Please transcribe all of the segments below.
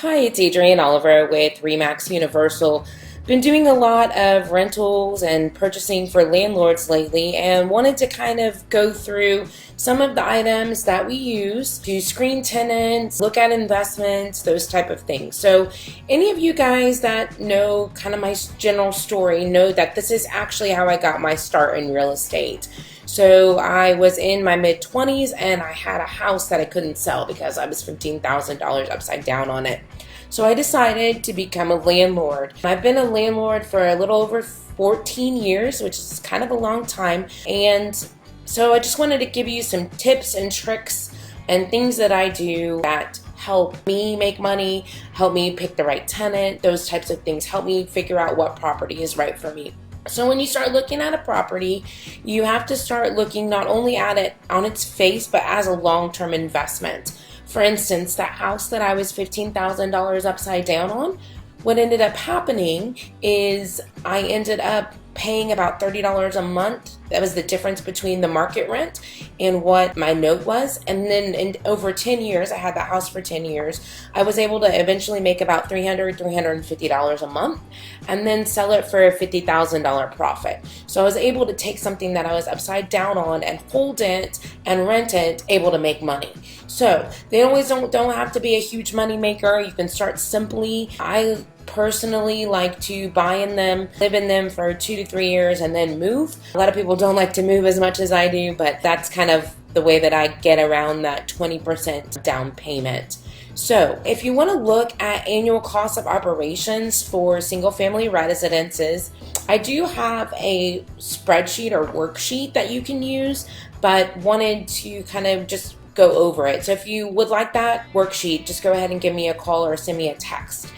Hi, it's Adrienne Oliver with Remax Universal. Been doing a lot of rentals and purchasing for landlords lately and wanted to kind of go through some of the items that we use to screen tenants, look at investments, those type of things. So any of you guys that know kind of my general story know that this is actually how I got my start in real estate. So I was in my mid 20s and I had a house that I couldn't sell because I was $15,000 upside down on it. So I decided to become a landlord. I've been a landlord for a little over 14 years, which is kind of a long time. And so I just wanted to give you some tips and tricks and things that I do that help me make money, help me pick the right tenant, those types of things, help me figure out what property is right for me. So when you start looking at a property, you have to start looking not only at it on its face, but as a long-term investment. For instance, that house that I was $15,000 upside down on, what ended up happening is I ended up paying about $30 a month. That was the difference between the market rent and what my note was. And then in over 10 years, I had that house for 10 years. I was able to eventually make about $350 a month and then sell it for a $50,000 profit. So I was able to take something that I was upside down on and hold it and rent it, able to make money. So they always don't have to be a huge money maker. You can start simply. I personally like to buy in them, live in them for 2 to 3 years and then move. A lot of people don't like to move as much as I do, but that's kind of the way that I get around that 20% down payment. So if you want to look at annual cost of operations for single family residences, I do have a spreadsheet or worksheet that you can use, but wanted to kind of just go over it. So if you would like that worksheet, just go ahead and give me a call or send me a text.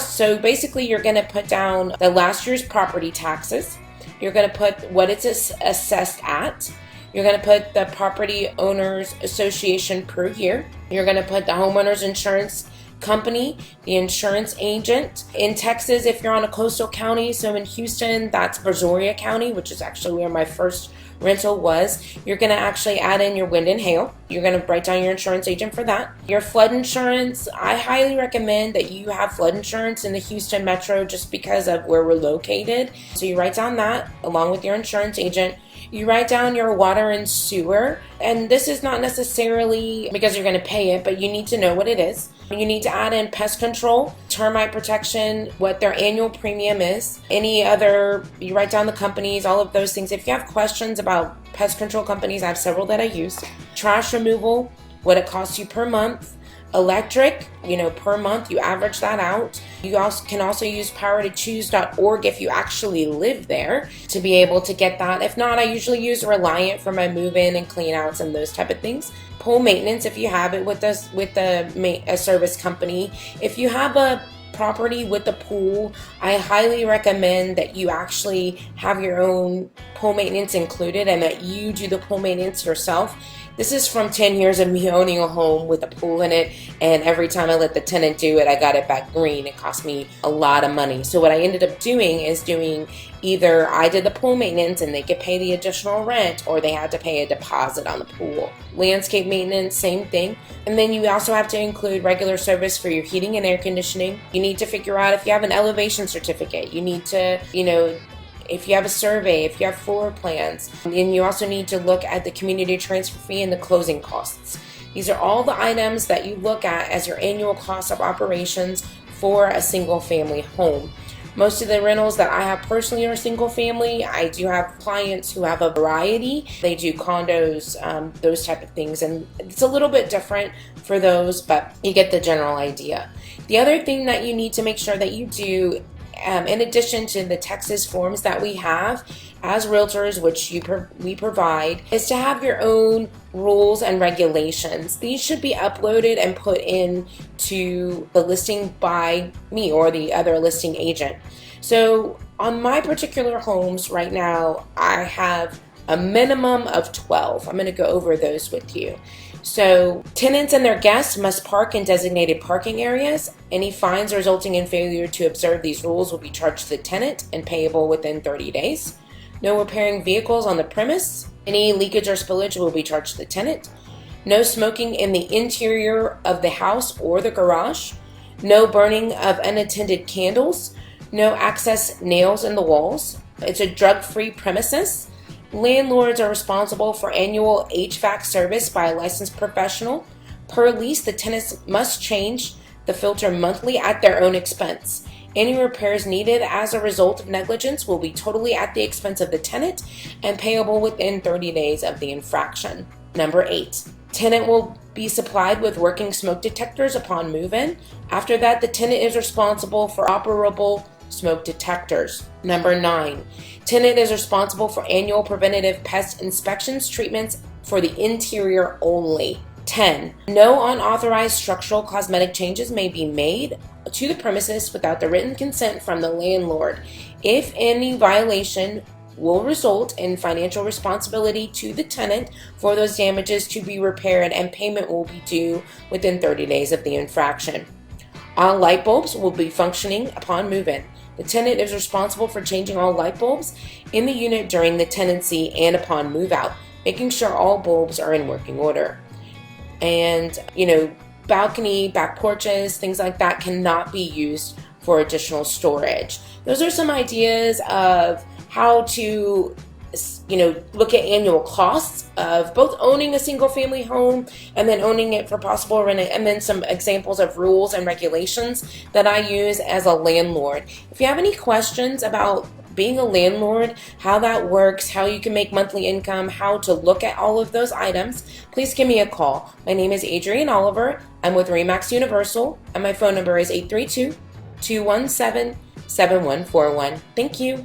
So basically you're going to put down the last year's property taxes. You're going to put what it's assessed at. You're going to put the property owners association per year. You're going to put the homeowners insurance company, the insurance agent. In Texas, if you're on a coastal county, so in Houston, that's Brazoria County, which is actually where my first rental was. You're going to actually add in your wind and hail. You're going to write down your insurance agent for that. Your flood insurance, I highly recommend that you have flood insurance in the Houston metro just because of where we're located. So you write down that along with your insurance agent. You write down your water and sewer, and this is not necessarily because you're going to pay it, but you need to know what it is. You need to add in pest control, termite protection, what their annual premium is, any other, you write down the companies, all of those things. If you have questions about pest control companies, I have several that I use. Trash removal, what it costs you per month. Electric, per month, you average that out. You can also use powertochoose.org if you actually live there to be able to get that. If not, I usually use Reliant for my move-in and clean-outs and those type of things. Pool maintenance, if you have it with a service company. If you have a property with a pool, I highly recommend that you actually have your own pool maintenance included and that you do the pool maintenance yourself. This is from 10 years of me owning a home with a pool in it, and every time I let the tenant do it, I got it back green. It cost me a lot of money. So what I ended up doing is either I did the pool maintenance and they could pay the additional rent, or they had to pay a deposit on the pool. Landscape maintenance, same thing. And then you also have to include regular service for your heating and air conditioning. You need to figure out if you have an elevation certificate. You need to, if you have a survey, if you have floor plans, and you also need to look at the community transfer fee and the closing costs. These are all the items that you look at as your annual cost of operations for a single family home. Most of the rentals that I have personally are single family. I do have clients who have a variety. They do condos, those type of things, and it's a little bit different for those, but you get the general idea. The other thing that you need to make sure that you do, in addition to the Texas forms that we have as realtors, which we provide, is to have your own rules and regulations. These should be uploaded and put in to the listing by me or the other listing agent. So on my particular homes right now, I have a minimum of 12. I'm going to go over those with you. So tenants and their guests must park in designated parking areas. Any fines resulting in failure to observe these rules will be charged to the tenant and payable within 30 days. No repairing vehicles on the premise. Any leakage or spillage will be charged to the tenant. No smoking in the interior of the house or the garage. No burning of unattended candles. No access nails in the walls. It's a drug-free premises. Landlords are responsible for annual HVAC service by a licensed professional. Per lease, the tenants must change the filter monthly at their own expense. Any repairs needed as a result of negligence will be totally at the expense of the tenant and payable within 30 days of the infraction. Number 8. Tenant will be supplied with working smoke detectors upon move-in. After that, the tenant is responsible for operable smoke detectors. Number 9. Tenant is responsible for annual preventative pest inspections, treatments for the interior only. 10. No unauthorized structural cosmetic changes may be made to the premises without the written consent from the landlord. If any violation will result in financial responsibility to the tenant for those damages to be repaired, and payment will be due within 30 days of the infraction. All light bulbs will be functioning upon move-in. The tenant is responsible for changing all light bulbs in the unit during the tenancy and upon move-out, making sure all bulbs are in working order. And, balcony, back porches, things like that cannot be used for additional storage. Those are some ideas of how to, look at annual costs of both owning a single family home and then owning it for possible rent, and then some examples of rules and regulations that I use as a landlord. If you have any questions about being a landlord, how that works, how you can make monthly income, how to look at all of those items, please give me a call. My name is Adrienne Oliver. I'm with RE/MAX Universal, and my phone number is 832-217-7141. Thank you.